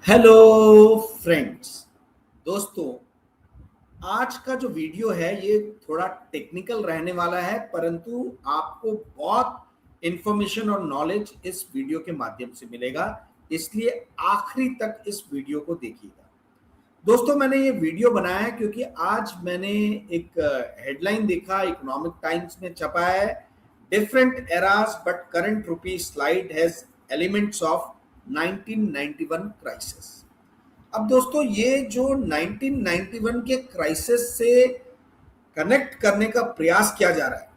Hello friends. दोस्तों, आज का जो वीडियो है ये थोड़ा टेक्निकल रहने वाला है, परंतु आपको बहुत इंफॉर्मेशन और नॉलेज इस वीडियो के माध्यम से मिलेगा, इसलिए आखिरी तक इस वीडियो को देखिएगा। दोस्तों, मैंने ये वीडियो बनाया है क्योंकि आज मैंने एक हेडलाइन देखा, इकोनॉमिक टाइम्स में छपा है, different eras but current rupee slide has elements of 1991 crisis. अब दोस्तों, ये जो 1991 के क्राइसिस से कनेक्ट करने का प्रयास किया जा रहा है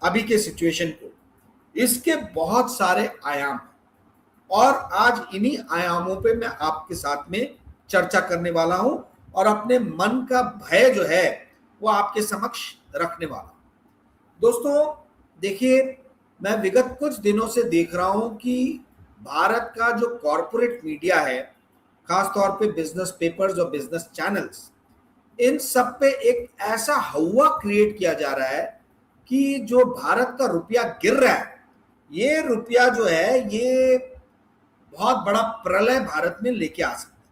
अभी के सिचुएशन को, इसके बहुत सारे आयाम हैं और आज इन्हीं आयामों पे मैं आपके साथ में चर्चा करने वाला हूं और अपने मन का भय जो है वो आपके समक्ष रखने वाला हूं। दोस्तों देखिए, मैं विगत कुछ दिनों से देख रहा हूं कि भारत का जो कॉरपोरेट मीडिया है, खासतौर पे बिजनेस पेपर्स और बिजनेस चैनल्स, इन सब पे एक ऐसा हवा क्रिएट किया जा रहा है कि जो भारत का रुपया गिर रहा है, ये रुपया जो है ये बहुत बड़ा प्रलय भारत में लेके आ सकता है।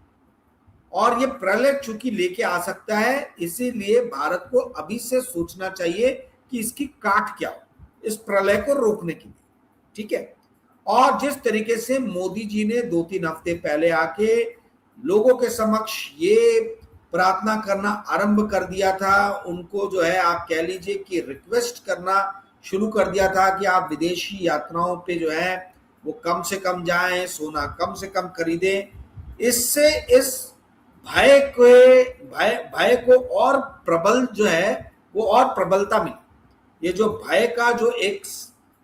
और ये प्रलय चूंकि लेके आ सकता है, इसीलिए भारत को अभी से सोचना चाहिए कि इसकी काट क्या हो, इस प्रलय को रोकने के लिए। ठीक है। और जिस तरीके से मोदी जी ने 2-3 हफ्ते पहले आके लोगों के समक्ष ये प्रार्थना करना आरंभ कर दिया था, उनको जो है आप कह लीजिए कि रिक्वेस्ट करना शुरू कर दिया था कि आप विदेशी यात्राओं पे जो है वो कम से कम जाएं, सोना कम से कम खरीदें। इससे इस भय को और प्रबल जो है वो और प्रबलता मिली। ये जो भय का जो एक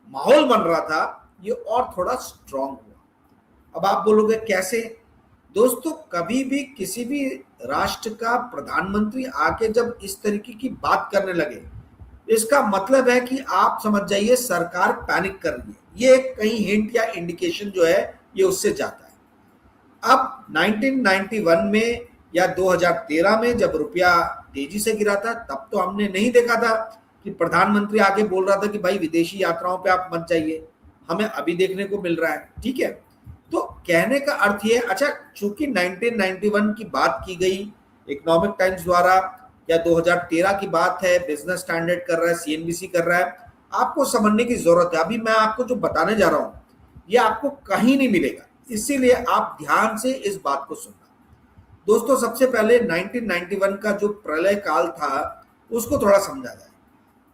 माहौल बन रहा था ये और थोड़ा स्ट्रांग हुआ। अब आप बोलोगे कैसे? दोस्तों, कभी भी किसी भी राष्ट्र का प्रधानमंत्री आके जब इस तरीके की बात करने लगे, इसका मतलब है कि आप समझ जाइए सरकार पैनिक कर रही है। ये कहीं हिंट या इंडिकेशन जो है ये उससे जाता है। अब 1991 में या 2013 में जब रुपया तेजी से गिरा था, तब तो हमने नहीं देखा था कि प्रधानमंत्री आके बोल रहा था कि भाई विदेशी यात्राओं पे आप मत जाइए। हमें अभी देखने को मिल रहा है। ठीक है। तो कहने का अर्थ ये, अच्छा, चूंकि 1991 की बात की गई इकोनॉमिक टाइम्स द्वारा, या 2013 की बात है, बिजनेस स्टैंडर्ड कर रहा है, सीएनबीसी कर रहा है, आपको समझने की जरूरत है। अभी मैं आपको जो बताने जा रहा हूं ये आपको कहीं नहीं मिलेगा, इसीलिए आप ध्यान से इस बात को सुनना। दोस्तों, सबसे पहले 1991 का जो प्रलय काल था उसको थोड़ा समझा जाए।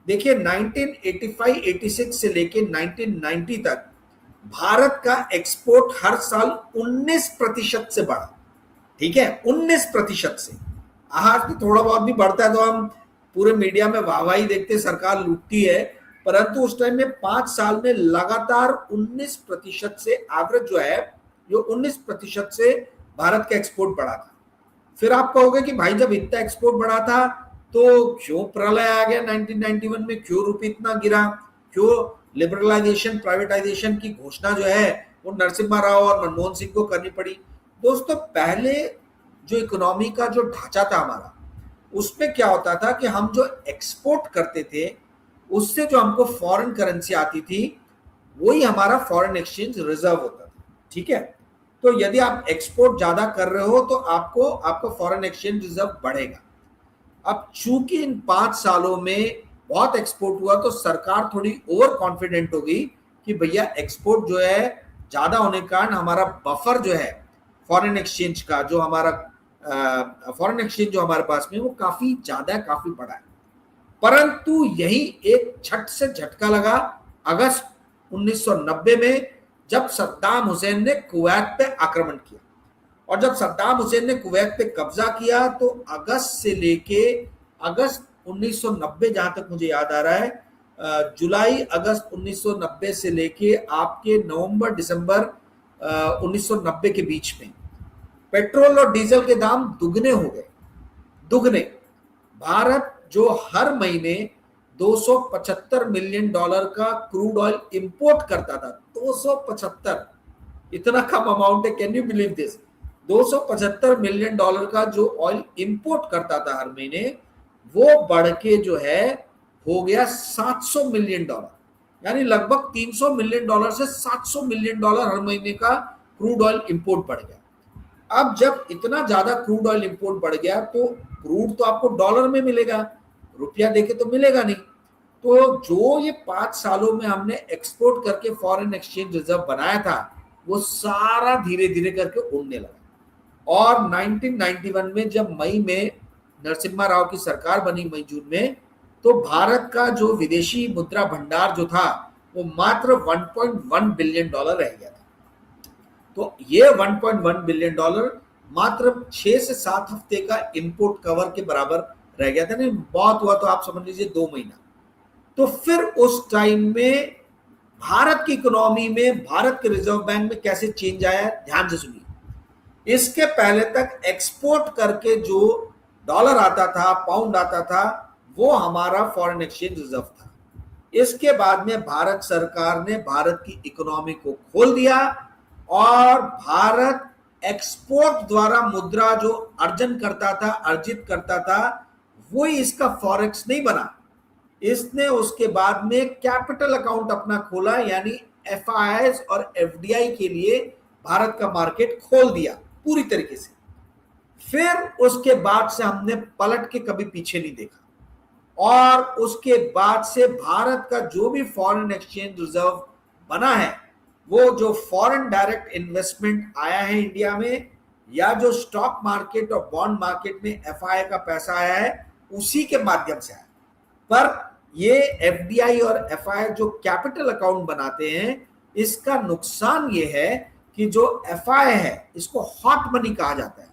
देखिए, 1985-86 से लेके 1990 तक भारत का एक्सपोर्ट हर साल 19% से बढ़ा। ठीक है, 19% से। आज तो थोड़ा बहुत भी बढ़ता है तो हम पूरे मीडिया में वाहवाही देखते, सरकार लूटती है, परंतु उस टाइम में 5 साल में लगातार 19% से एवरेज जो है, जो 19% से भारत का एक्सपोर्ट बढ़ा था। फिर आप कहोगे कि भाई जब इतना एक्सपोर्ट बढ़ा था तो क्यों प्रलय आ गया 1991 में, क्यों रुपये इतना गिरा, क्यों लिबरलाइजेशन प्राइवेटाइजेशन की घोषणा जो है वो नरसिम्हा राव और मनमोहन सिंह को करनी पड़ी। दोस्तों, पहले जो इकोनॉमी का जो ढांचा था हमारा, उसमें क्या होता था कि हम जो एक्सपोर्ट करते थे उससे जो हमको फॉरेन करेंसी आती थी वही हमारा फॉरेन एक्सचेंज रिजर्व होता था। ठीक है। तो यदि आप एक्सपोर्ट ज्यादा कर रहे हो तो आपका फॉरेन एक्सचेंज रिजर्व बढ़ेगा। अब चूंकि इन 5 सालों में बहुत एक्सपोर्ट हुआ तो सरकार थोड़ी ओवर कॉन्फिडेंट हो गई कि भैया एक्सपोर्ट जो है ज्यादा होने के कारण हमारा बफर जो है फॉरेन एक्सचेंज का, जो हमारा फॉरेन एक्सचेंज जो हमारे पास में वो काफी ज्यादा, काफी बड़ा है। परंतु यही एक झट से झटका लगा अगस्त 1990 में, जब सद्दाम हुसैन ने कुवैत पे आक्रमण किया। और जब सद्दाम हुसैन ने कुवैत पे कब्जा किया तो अगस्त से लेके अगस्त 1990, जहां तक मुझे याद आ रहा है, जुलाई अगस्त 1990 से लेके आपके नवंबर दिसंबर 1990 के बीच में पेट्रोल और डीजल के दाम दुगने हो गए, दुगने। भारत जो हर महीने 275 मिलियन डॉलर का क्रूड ऑयल इंपोर्ट करता था, 275, इतना कम अमाउंट है, can you believe this? 275 million dollar का जो ऑयल इंपोर्ट करता था हर महीने, वो बढ़ के जो है हो गया 700 मिलियन डॉलर, यानी लगभग 300 मिलियन डॉलर से 700 मिलियन डॉलर हर महीने का क्रूड ऑयल इंपोर्ट बढ़ गया। अब जब इतना ज्यादा क्रूड ऑयल इंपोर्ट बढ़ गया तो क्रूड तो आपको डॉलर में मिलेगा, रुपया देके तो मिलेगा नहीं। तो जो ये 5 सालों में हमने एक्सपोर्ट करके फॉरेन एक्सचेंज रिजर्व बनाया था वो सारा धीरे धीरे करके उड़ने लगा। और 1991 में जब मई में नरसिम्हा राव की सरकार बनी, मई जून में, तो भारत का जो विदेशी मुद्रा भंडार जो था वो मात्र 1.1 बिलियन डॉलर रह गया था। तो ये 1.1 बिलियन डॉलर मात्र 6 से 7 हफ्ते का इंपोर्ट कवर के बराबर रह गया था। नहीं बहुत हुआ तो आप समझ लीजिए 2 महीना। तो फिर उस टाइम में भारत की इकोनॉमी में, भारत के रिजर्व बैंक में कैसे चेंज आया, ध्यान से सुनिए। इसके पहले तक एक्सपोर्ट करके जो डॉलर आता था, पाउंड आता था, वो हमारा फॉरेन एक्सचेंज रिजर्व था। इसके बाद में भारत सरकार ने भारत की इकोनॉमी को खोल दिया और भारत एक्सपोर्ट द्वारा मुद्रा जो अर्जन करता था, अर्जित करता था, वो इसका फॉरेक्स नहीं बना। इसने उसके बाद में कैपिटल अकाउंट अपना खोला, यानी एफआईआईज और एफडीआई के लिए भारत का मार्केट खोल दिया पूरी तरीके से। फिर उसके बाद से हमने पलट के कभी पीछे नहीं देखा। और उसके बाद से भारत का जो भी फॉरेन एक्सचेंज रिजर्व बना है, वो जो फॉरेन डायरेक्ट इन्वेस्टमेंट आया है इंडिया में, या जो स्टॉक मार्केट और बॉन्ड मार्केट में एफआईआई का पैसा आया है, उसी के माध्यम से आया। पर ये एफडीआई और एफआईआई जो कैपिटल अकाउंट बनाते हैं, इसका नुकसान ये है कि जो एफआईआई है, इसको हॉट मनी कहा जाता है।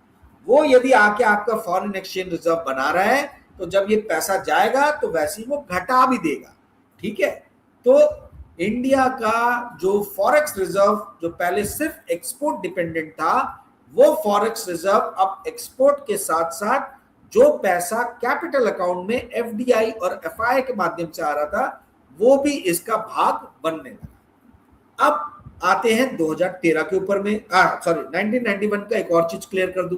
वो यदि आके आपका फॉरेन एक्सचेंज रिजर्व बना रहा है, तो जब ये पैसा जाएगा तो वैसे ही वो घटा भी देगा। ठीक है। तो इंडिया का जो फॉरेक्स रिजर्व जो पहले सिर्फ एक्सपोर्ट डिपेंडेंट था, वो फॉरेक्स रिजर्व अब एक्सपोर्ट के साथ साथ जो पैसा कैपिटल अकाउंट में एफडीआई और एफआईआई के माध्यम से आ रहा था, वो भी इसका भाग बनने लगा। अब आते हैं 2013 के ऊपर में, 1991 का एक और चीज क्लियर कर दूं।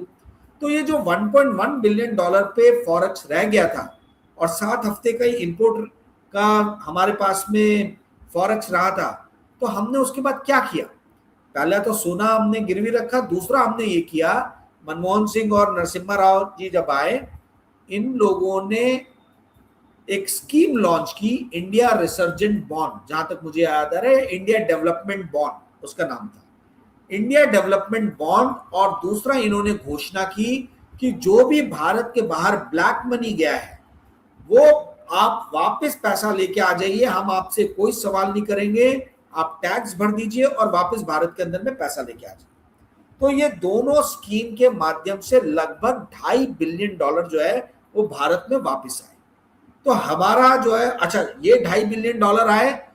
तो ये जो 1.1 बिलियन डॉलर पे फॉरेक्स रह गया था और 7 हफ्ते का ही इंपोर्ट का हमारे पास में फॉरेक्स रहा था, तो हमने उसके बाद क्या किया? पहला तो सोना हमने गिरवी रखा, दूसरा हमने ये किया, मनमोहन सिंह और नरसिम्हा राव जी जब आए, इन लोगों ने एक स्कीम लॉन्च की, इंडिया रिसर्जेंट बॉन्ड, जहां तक मुझे याद आ रहा है इंडिया डेवलपमेंट बॉन्ड उसका नाम था, इंडिया डेवलपमेंट बॉन्ड। और दूसरा इन्होंने घोषणा की कि जो भी भारत के बाहर ब्लैक मनी गया है, वो आप वापस पैसा लेके आ जाइए, हम आपसे कोई सवाल नहीं करेंगे, आप टैक्स भर दीजिए और वापस भारत के अंदर में पैसा लेके आ जाइए। तो ये दोनों स्कीम के माध्यम से लगभग 2.5 बिलियन डॉलर जो है वो भारत में वापस आए। तो हमारा जो है, अच्छा ये 2.5 बिलियन डॉलर आए,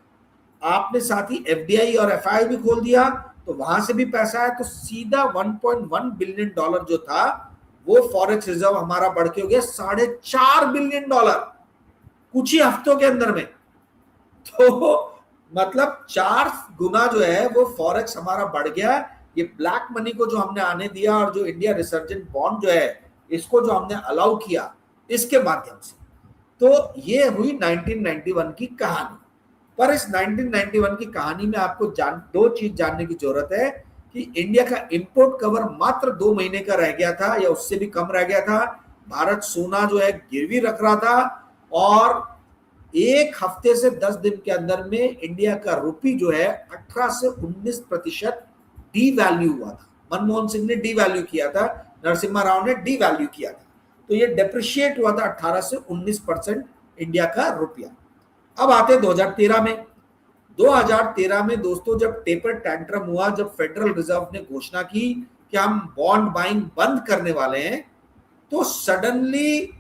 आपने साथ ही एफडीआई और एफआईआई भी खोल दिया, तो वहां से भी पैसा है, तो सीधा 1.1 बिलियन डॉलर जो था वो फॉरेक्स रिजर्व हमारा बढ़ के हो गया 4.5 बिलियन डॉलर कुछ ही हफ्तों के अंदर में। तो मतलब 4 गुना जो है वो फॉरेक्स हमारा बढ़ गया। ये ब्लैक मनी को जो हमने आने दिया और जो इंडिया रिसर्जेंट बॉन्ड जो है इसको जो हमने अलाउ किया, इसके माध्यम से। तो ये हुई 1991 की कहानी। पर इस 1991 की कहानी में आपको दो चीज जानने की जरूरत है कि इंडिया का इंपोर्ट कवर मात्र 2 महीने का रह गया था या उससे भी कम रह गया था। भारत सोना जो है गिरवी रख रहा था और 1 हफ्ते से 10 दिन के अंदर में इंडिया का रुपी जो है 18 से 19% डी वैल्यू हुआ था। मनमोहन सिंह ने डी वैल्यू किया था, नरसिम्हा राव ने डी वैल्यू किया था, तो ये डेप्रिशिएट हुआ था 18 से 19% इंडिया का रुपया। अब आते 2013 में। 2013 में दोस्तों जब टेपर टैंट्रम हुआ, जब फेडरल रिजर्व ने घोषणा की कि हम बॉन्ड बाइंग बंद करने वाले हैं, तो सडनली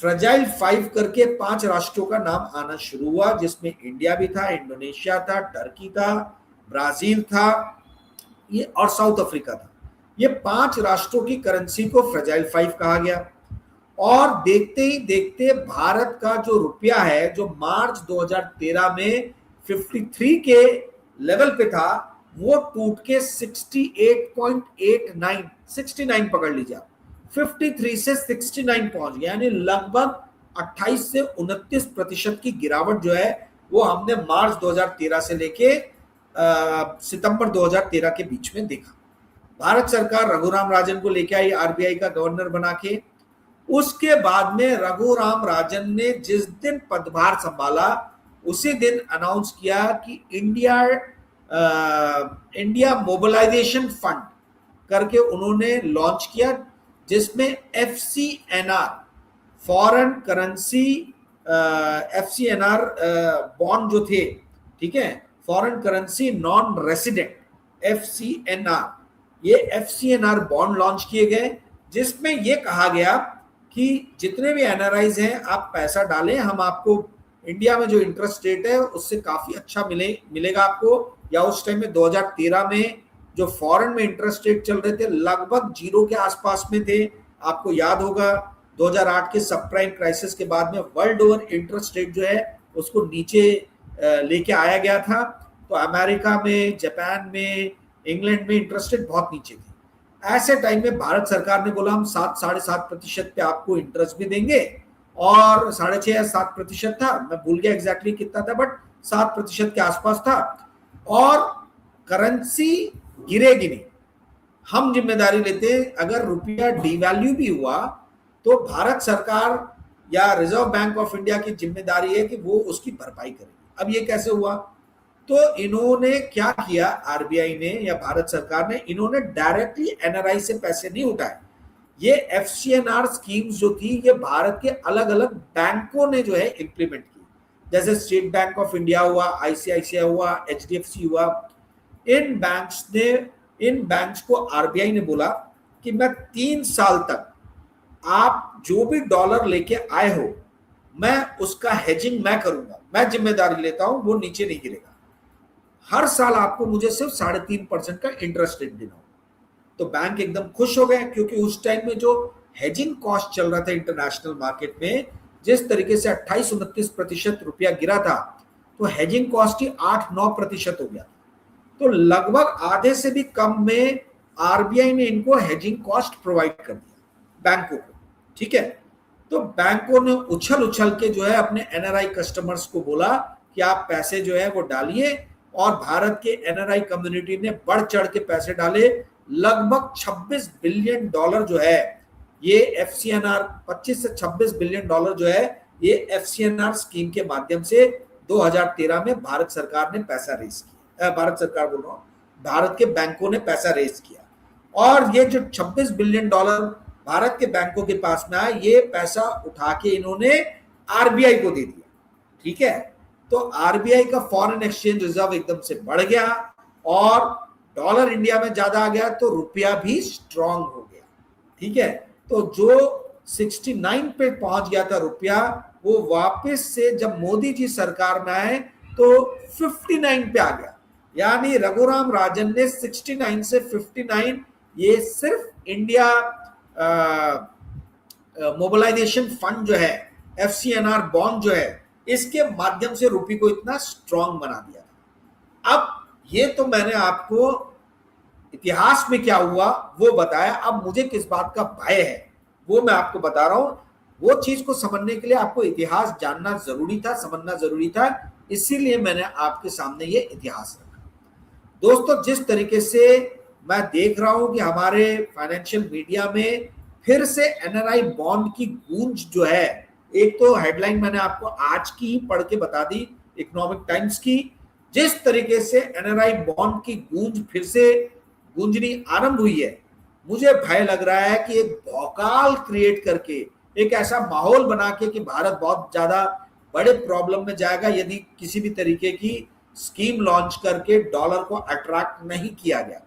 फ्रेजाइल 5 करके 5 राष्ट्रों का नाम आना शुरू हुआ, जिसमें इंडिया भी था, इंडोनेशिया था, टर्की था, ब्राजील था, ये और साउथ अफ्रीका था। ये 5 राष्ट्रों की करेंसी को फ्रेजाइल 5 कहा गया। और देखते ही देखते भारत का जो रुपया है, जो मार्च 2013 में 53 के लेवल पे था, वो टूट के 68.89 69 पकड़ लीजिए, 53 से 69 पहुंच गया, यानी लगभग 28 से 29% की गिरावट जो है वो हमने मार्च 2013 से लेके सितंबर 2013 के बीच में देखा। भारत सरकार रघुराम राजन को लेके आई आरबीआई का गवर्नर बना के। उसके बाद में रघुराम राजन ने जिस दिन पदभार संभाला उसी दिन अनाउंस किया कि इंडिया मोबिलाइजेशन फंड करके उन्होंने लॉन्च किया, जिसमें FCNR foreign currency FCNR bond जो थे, ठीक है, foreign currency non resident FCNR, ये एफसीएनआर बॉन्ड लॉन्च किए गए, जिसमें ये कहा गया कि जितने भी एनआरआईज हैं आप पैसा डालें, हम आपको इंडिया में जो इंटरेस्ट रेट है उससे काफी अच्छा मिलेगा आपको। या उस टाइम में 2013 में जो फॉरेन में इंटरेस्ट रेट चल रहे थे लगभग जीरो के आसपास में थे। आपको याद होगा 2008 के सब प्राइम क्राइसिस के बाद में वर्ल्ड ओवर इंटरेस्ट रेट जो है उसको नीचे लेके आया गया था। तो अमेरिका में, जापान में, इंग्लैंड में इंटरेस्ट रेट बहुत नीचे थी। ऐसे टाइम में भारत सरकार ने बोला हम 7-7.5% पे आपको इंटरेस्ट भी देंगे, और 6.5 या 7% था, मैं भूल गया एग्जैक्टली कितना था, बट 7% के आसपास था, और करेंसी गिरेगी नहीं, हम जिम्मेदारी लेते हैं। अगर रुपया डिवैल्यू भी हुआ तो भारत सरकार या रिजर्व बैंक ऑफ इंडिया की जिम्मेदारी है कि वो उसकी भरपाई करेगी। अब ये कैसे हुआ? तो इन्होंने क्या किया, आरबीआई ने या भारत सरकार ने, इन्होंने डायरेक्टली एनआरआई से पैसे नहीं उठाए। ये एफसीएनआर स्कीम्स जो थी ये भारत के अलग अलग बैंकों ने जो है इंप्लीमेंट की, जैसे स्टेट बैंक ऑफ इंडिया हुआ, आईसीआईसीआई हुआ, एचडीएफसी हुआ। इन बैंक्स को आरबीआई ने बोला कि मैं 3 साल तक आप जो भी डॉलर लेके आए हो मैं उसका हेजिंग मैं करूंगा, मैं जिम्मेदारी लेता हूं, वो नीचे नहीं गिरेगा। हर साल आपको मुझे सिर्फ 3.5% का इंटरेस्ट रेट देना हो। तो बैंक एकदम खुश हो गए, क्योंकि उस टाइम में जो हेजिंग कॉस्ट चल रहा था इंटरनेशनल मार्केट में, जिस तरीके से 28-29% रुपया गिरा था, तो हेजिंग कॉस्ट ही 8-9% हो गया। तो लगभग आधे से भी कम में आरबीआई ने इनको हेजिंग कॉस्ट प्रोवाइड कर दिया बैंकों को, ठीक है। तो बैंकों ने उछल के जो है अपने एनआरआई कस्टमर्स को बोला कि आप पैसे जो है वो डालिए, और भारत के एनआरआई कम्युनिटी ने बढ़ चढ़ के पैसे डाले। लगभग 26 बिलियन डॉलर जो है ये एफसीएनआर, 25 से 26 बिलियन डॉलर जो है ये एफसीएनआर स्कीम के माध्यम से 2013 में भारत सरकार ने पैसा रेज किया। भारत सरकार बोल रहा हूं, भारत के बैंकों ने पैसा रेज किया, और ये जो 26 बिलियन डॉलर भारत के बैंकों के पास में आया, ये पैसा उठा के इन्होंने आरबीआई को दे दिया, ठीक है। तो आरबीआई का फॉरेन एक्सचेंज रिजर्व एकदम से बढ़ गया, और डॉलर इंडिया में ज्यादा आ गया, तो रुपया भी स्ट्रांग हो गया, ठीक है। तो जो 69 पे पहुंच गया था रुपया, वो वापस से जब मोदी जी सरकार में आए तो 59 पे आ गया। यानी रघुराम राजन ने 69 से 59, ये सिर्फ इंडिया मोबिलाइजेशन फंड जो है, एफसीएनआर बॉन्ड जो है, इसके माध्यम से रुपये को इतना स्ट्रांग बना दिया। अब ये तो मैंने आपको इतिहास में क्या हुआ वो बताया, अब मुझे किस बात का भय है वो मैं आपको बता रहा हूं। वो चीज को समझने के लिए आपको इतिहास जानना जरूरी था, समझना जरूरी था, इसीलिए मैंने आपके सामने ये इतिहास रखा। दोस्तों, जिस तरीके से मैं देख रहा हूं कि हमारे फाइनेंशियल मीडिया में फिर से एनआरआई बॉन्ड की गूंज जो है, एक तो हेडलाइन मैंने आपको आज की पढ़ के बता दी इकोनॉमिक टाइम्स की, जिस तरीके से एनआरआई बॉन्ड की गूंज फिर से गूंजनी आरंभ हुई है, मुझे भय लग रहा है कि एक भौकाल क्रिएट करके, एक ऐसा माहौल बना के कि भारत बहुत ज्यादा बड़े प्रॉब्लम में जाएगा यदि किसी भी तरीके की स्कीम लॉन्च करके डॉलर को अट्रैक्ट नहीं किया गया,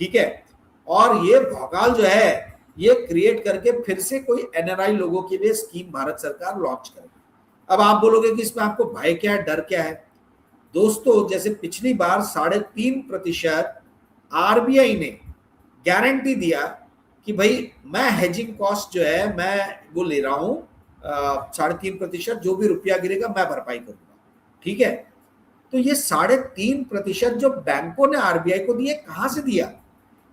ठीक है। और ये भौकाल जो है ये क्रिएट करके फिर से कोई एनआरआई लोगों के लिए स्कीम भारत सरकार लॉन्च करेगी। अब आप बोलोगे कि इसमें आपको भय क्या है, डर क्या है? दोस्तों, जैसे पिछली बार 3.5% आरबीआई ने गारंटी दिया कि भाई मैं हेजिंग कॉस्ट जो है मैं वो ले रहा हूं 3.5%, जो भी रुपया गिरेगा मैं भरपाई करूंगा, ठीक है। तो ये 3.5% जो बैंकों ने आरबीआई को दिए, कहां से दिया?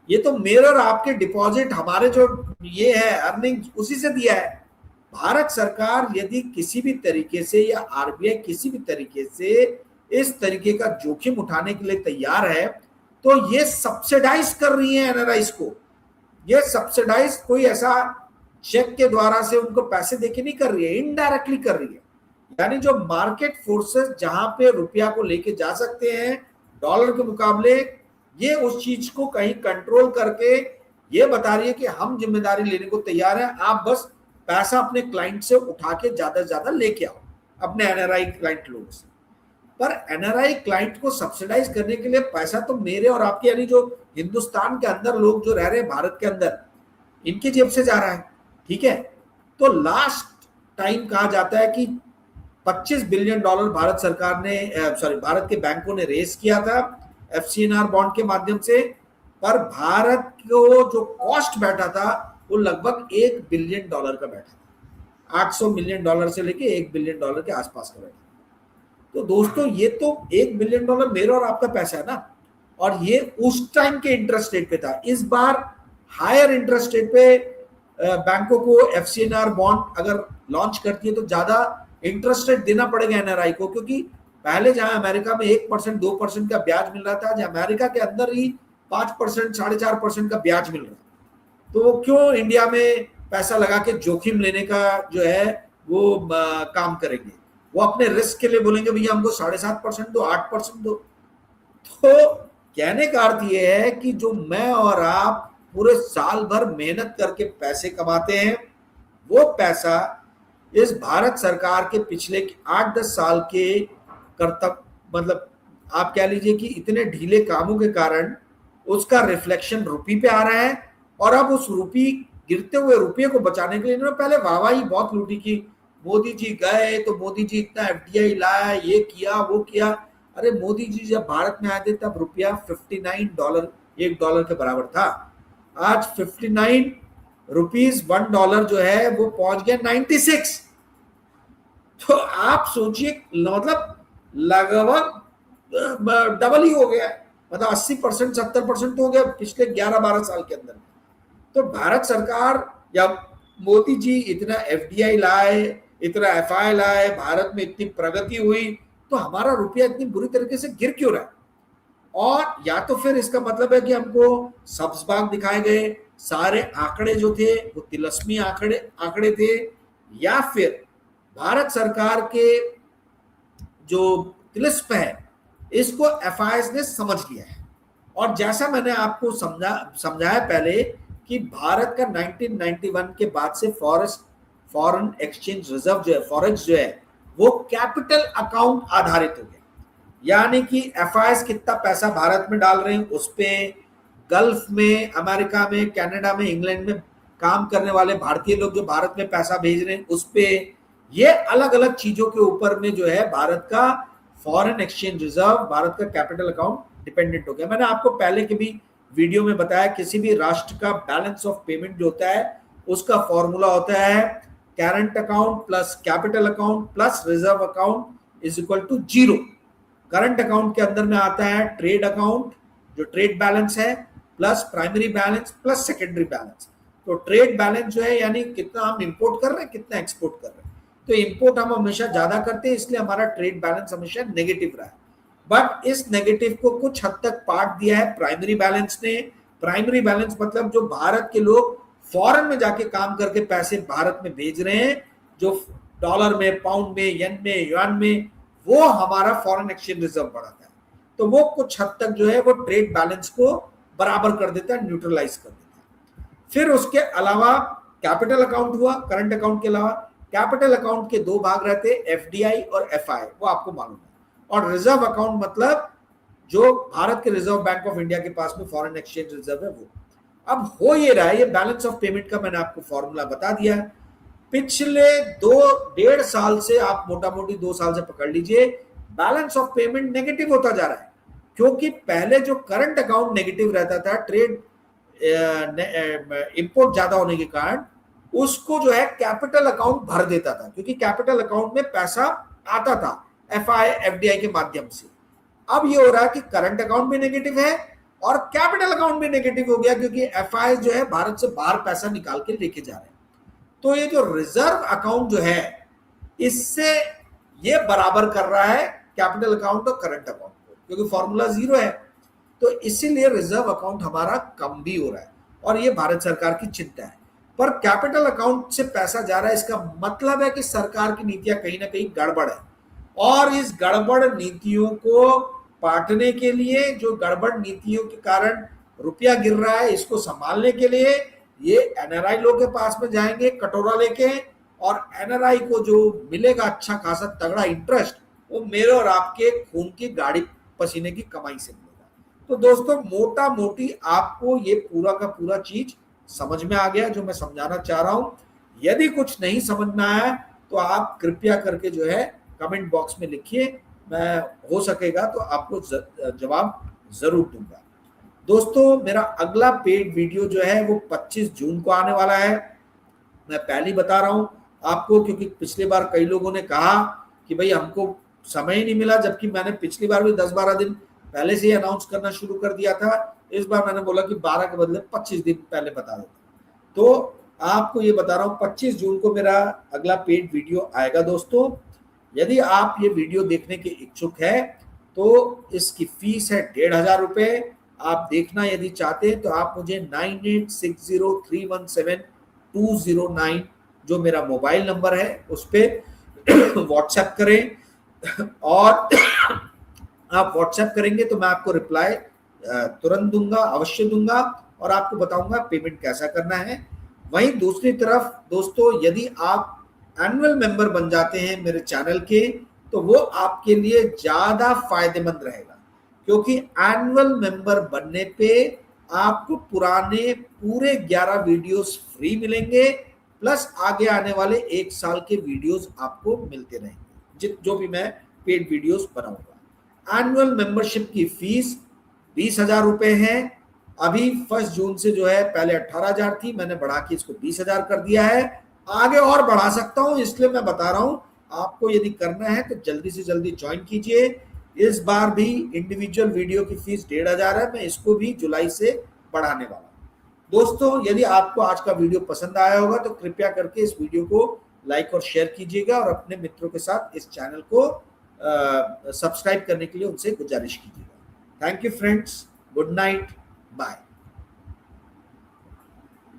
ये तो मेरे और आपके डिपॉजिट, हमारे जो ये है अर्निंग, उसी से दिया है। भारत सरकार यदि किसी भी तरीके से या आरबीआई किसी भी तरीके से इस तरीके का जोखिम उठाने के लिए तैयार है, तो ये सब्सिडाइज कर रही है एनआरआईज को। ये सब्सिडाइज कोई ऐसा चेक के द्वारा से उनको पैसे देके नहीं कर रही है, इनडायरेक्टली कर रही है। यानी जो मार्केट फोर्सेस जहां पे रुपया को लेके जा सकते हैं डॉलर के मुकाबले, ये उस चीज को कहीं कंट्रोल करके ये बता रही है कि हम जिम्मेदारी लेने को तैयार हैं, आप बस पैसा अपने क्लाइंट से उठा के ज्यादा से ज्यादा लेके आओ, अपने एनआरआई क्लाइंट लोगों से। पर एनआरआई क्लाइंट को सब्सिडाइज करने के लिए पैसा तो मेरे और आपके, यानी जो हिंदुस्तान के अंदर लोग जो रह रहे हैं भारत के अंदर, इनकी जेब से जा रहा है। ठीक है, तो लास्ट टाइम कहा जाता है कि $25 बिलियन भारत सरकार ने भारत के बैंकों ने रेस किया था एफसीएनआर बॉन्ड के माध्यम से, पर भारत को जो कॉस्ट बैठा था वो लगभग $1 बिलियन का बैठा था। $800 मिलियन से लेके $1 बिलियन के आसपास का बैठा। तो दोस्तों ये तो $1 बिलियन मेरा और आपका पैसा है ना, और ये उस टाइम के इंटरेस्ट रेट पे था। इस बार हायर इंटरेस्ट रेट पे बैंकों को एफसीएनआर बॉन्ड अगर लॉन्च करती है तो ज्यादा इंटरेस्ट रेट देना पड़ेगा एनआरआई को, क्योंकि पहले जहां अमेरिका में 1% 2% का ब्याज मिल रहा था, आज अमेरिका के अंदर ही 5% 4.5% का ब्याज मिल रहा है। तो वो क्यों इंडिया में पैसा लगा के जोखिम लेने का जो है वो काम करेंगे? वो अपने रिस्क के लिए बोलेंगे भैया हमको 7.5% दो, 8% दो। तो कहने का अर्थ ये है कि जो मैं और आप पूरे साल भर मेहनत करके पैसे कमाते हैं, वो पैसा इस भारत सरकार के पिछले 8-10 साल के कर्तव्य, मतलब आप कह लीजिए कि इतने ढीले कामों के कारण उसका रिफ्लेक्शन रुपी पे आ रहा है। और अब उस रुपी, गिरते हुए रुपये को बचाने के लिए इन्होंने पहले वाहवाही बहुत लूटी की मोदी जी गए तो मोदी जी इतना एफडीआई लाया, ये किया वो किया। अरे मोदी जी जब भारत में आए थे तब रुपया $59 $1 के बराबर था। आज 59 रुपीज $1 जो है वो पहुंच गया 96। तो आप सोचिए, मतलब लगभग डबल ही हो गया, मतलब 80% 70% तो हो गया पिछले 11-12 साल के अंदर। तो भारत सरकार या मोदी जी इतना एफडीआई लाए, इतना एफआई लाए, भारत में इतनी प्रगति हुई, तो हमारा रुपया इतनी बुरी तरीके से गिर क्यों रहा है? और या तो फिर इसका मतलब है कि हमको सब्ज बाग दिखाए गए सारे आंकड़े जो थे वो तिलस्मी आंकड़े थे, या फिर भारत सरकार के जो तिलिस्म है इसको एफआईएस ने समझ लिया है। और जैसा मैंने आपको समझाया पहले कि भारत का 1991 के बाद से फॉरेन एक्सचेंज रिजर्व जो है, फॉरेक्स जो है, वो कैपिटल अकाउंट आधारित हो गया। यानी कि एफआईएस कितना पैसा भारत में डाल रहे हैं उस पे, गल्फ में, अमेरिका में, कनाडा में, इंग्लैंड में काम करने वाले भारतीय लोग जो भारत में पैसा भेज रहे हैं उस पे, ये अलग अलग चीजों के ऊपर में जो है भारत का फॉरेन एक्सचेंज रिजर्व, भारत का कैपिटल अकाउंट डिपेंडेंट हो गया। मैंने आपको पहले के भी वीडियो में बताया किसी भी राष्ट्र का बैलेंस ऑफ पेमेंट जो होता है उसका फॉर्मूला होता है current account plus capital account plus reserve account is equal to 0। Current account के अंदर में आता है ट्रेड अकाउंट, जो ट्रेड बैलेंस है, plus primary balance plus secondary balance. तो ट्रेड बैलेंस जो है यानी कितना हम इंपोर्ट कर रहे हैं, कितना एक्सपोर्ट कर रहे हैं। तो इंपोर्ट हम हमेशा ज्यादा करते हैं इसलिए हमारा ट्रेड बैलेंस हमेशा नेगेटिव रहा है। बट इस नेगेटिव को कुछ हद तक पार्ट दिया है प्राइमरी बैलेंस ने। प्राइमरी बैलेंस मतलब जो भारत के लोग फॉरेन में जाके काम करके पैसे भारत में भेज रहे हैं, जो डॉलर में, पाउंड में, येन में, युआन में, वो हमारा फॉरेन एक्सचेंज रिजर्व बढ़ाता है। तो वो कुछ हद तक जो है वो ट्रेड बैलेंस को बराबर कर देता है, न्यूट्रलाइज कर देता है। फिर उसके अलावा कैपिटल अकाउंट हुआ, करंट अकाउंट के अलावा कैपिटल अकाउंट के 2 भाग रहते हैं, एफडीआई और एफआई, वो आपको मालूम है। और रिजर्व अकाउंट मतलब जो भारत के रिजर्व बैंक ऑफ इंडिया के पास में फॉरेन एक्सचेंज रिजर्व है वो। अब हो ये रहा है, ये बैलेंस ऑफ पेमेंट का मैंने आपको फॉर्मूला बता दिया। पिछले 2-1.5 साल से, आप मोटा मोटी 2 साल से पकड़ लीजिए, बैलेंस ऑफ पेमेंट नेगेटिव होता जा रहा है। क्योंकि पहले जो करंट अकाउंट नेगेटिव रहता था, ट्रेड इंपोर्ट ज्यादा होने के कारण उसको जो है कैपिटल अकाउंट भर देता था, क्योंकि कैपिटल अकाउंट में पैसा आता था एफआई एफडीआई के माध्यम से। अब ये हो रहा है कि करंट अकाउंट भी नेगेटिव है और कैपिटल अकाउंट भी नेगेटिव हो गया, क्योंकि एफआई जो है भारत से बाहर पैसा निकाल के लेके जा रहे हैं। तो ये जो रिजर्व अकाउंट जो है इससे ये बराबर कर रहा है कैपिटल अकाउंट और करंट अकाउंट को, क्योंकि फॉर्मूला 0 है। तो इसीलिए रिजर्व अकाउंट हमारा कम भी हो रहा है और ये भारत सरकार की चिंता है। पर कैपिटल अकाउंट से पैसा जा रहा है, इसका मतलब है कि सरकार की नीतियां कहीं ना कहीं गड़बड़ है और इस गड़बड़ नीतियों को पाटने के लिए, जो गड़बड़ नीतियों के कारण रुपया गिर रहा है, इसको संभालने के लिए ये एनआरआई लोग के पास में जाएंगे कटोरा लेके, और एनआरआई को जो मिलेगा अच्छा खासा तगड़ा इंटरेस्ट, वो मेरे और आपके खून की गाड़ी पसीने की कमाई से मिलेगा। तो दोस्तों मोटा मोटी आपको ये पूरा का पूरा चीज समझ में आ गया जो मैं समझाना चाह रहा हूं। यदि कुछ नहीं समझ में आया तो आप कृपया करके जो है कमेंट बॉक्स में लिखिए, मैं हो सकेगा तो आपको जवाब जरूर दूंगा। दोस्तों मेरा अगला पेड वीडियो जो है वो 25 जून को आने वाला है। मैं पहले ही बता रहा हूं आपको, क्योंकि पिछली बार कई लोगों ने कहा कि भाई हमको समय ही नहीं मिला, जबकि मैंने पिछली बार भी 10-12 दिन पहले से ही अनाउंस करना शुरू कर दिया था। इस बार मैंने बोला कि 12 के बदले 25 दिन पहले बता देता। तो आपको ये बता रहा हूँ 25 जून को मेरा अगला पेड वीडियो आएगा। दोस्तों यदि आप ये वीडियो देखने के इच्छुक है तो इसकी फीस है 1500 रुपये। आप देखना यदि चाहते हैं तो आप मुझे 9860317209 जो मेरा मोबाइल नंबर है उस पर व्हाट्सएप करें, और आप व्हाट्सएप करेंगे तो मैं आपको रिप्लाई तुरंत दूंगा, अवश्य दूंगा, और आपको बताऊंगा पेमेंट कैसा करना है। वहीं दूसरी तरफ दोस्तों यदि आप एनुअल मेंबर बन जाते हैं मेरे चैनल के तो वो आपके लिए ज्यादा फायदेमंद रहेगा, क्योंकि एनुअल मेंबर बनने पे आपको पुराने पूरे 11 वीडियोस फ्री मिलेंगे, प्लस आगे आने वाले 1 साल के वीडियोस आपको मिलते रहेंगे जो भी मैं पेड वीडियोस बनाऊंगा। एनुअल मेंबरशिप की फीस 20,000 रुपए है। अभी 1 जून से जो है, पहले 18,000 थी, मैंने बढ़ा के इसको 20,000 कर दिया है। आगे और बढ़ा सकता हूं, इसलिए मैं बता रहा हूं आपको यदि करना है तो जल्दी से जल्दी ज्वाइन कीजिए। इस बार भी इंडिविजुअल वीडियो की फीस 1,500 है, मैं इसको भी जुलाई से बढ़ाने वाला हूं। दोस्तों यदि आपको आज का वीडियो पसंद आया होगा तो कृपया करके इस वीडियो को लाइक और शेयर कीजिएगा और अपने मित्रों के साथ इस चैनल को सब्सक्राइब करने के लिए उनसे गुजारिश कीजिएगा। Thank you friends, good night, bye.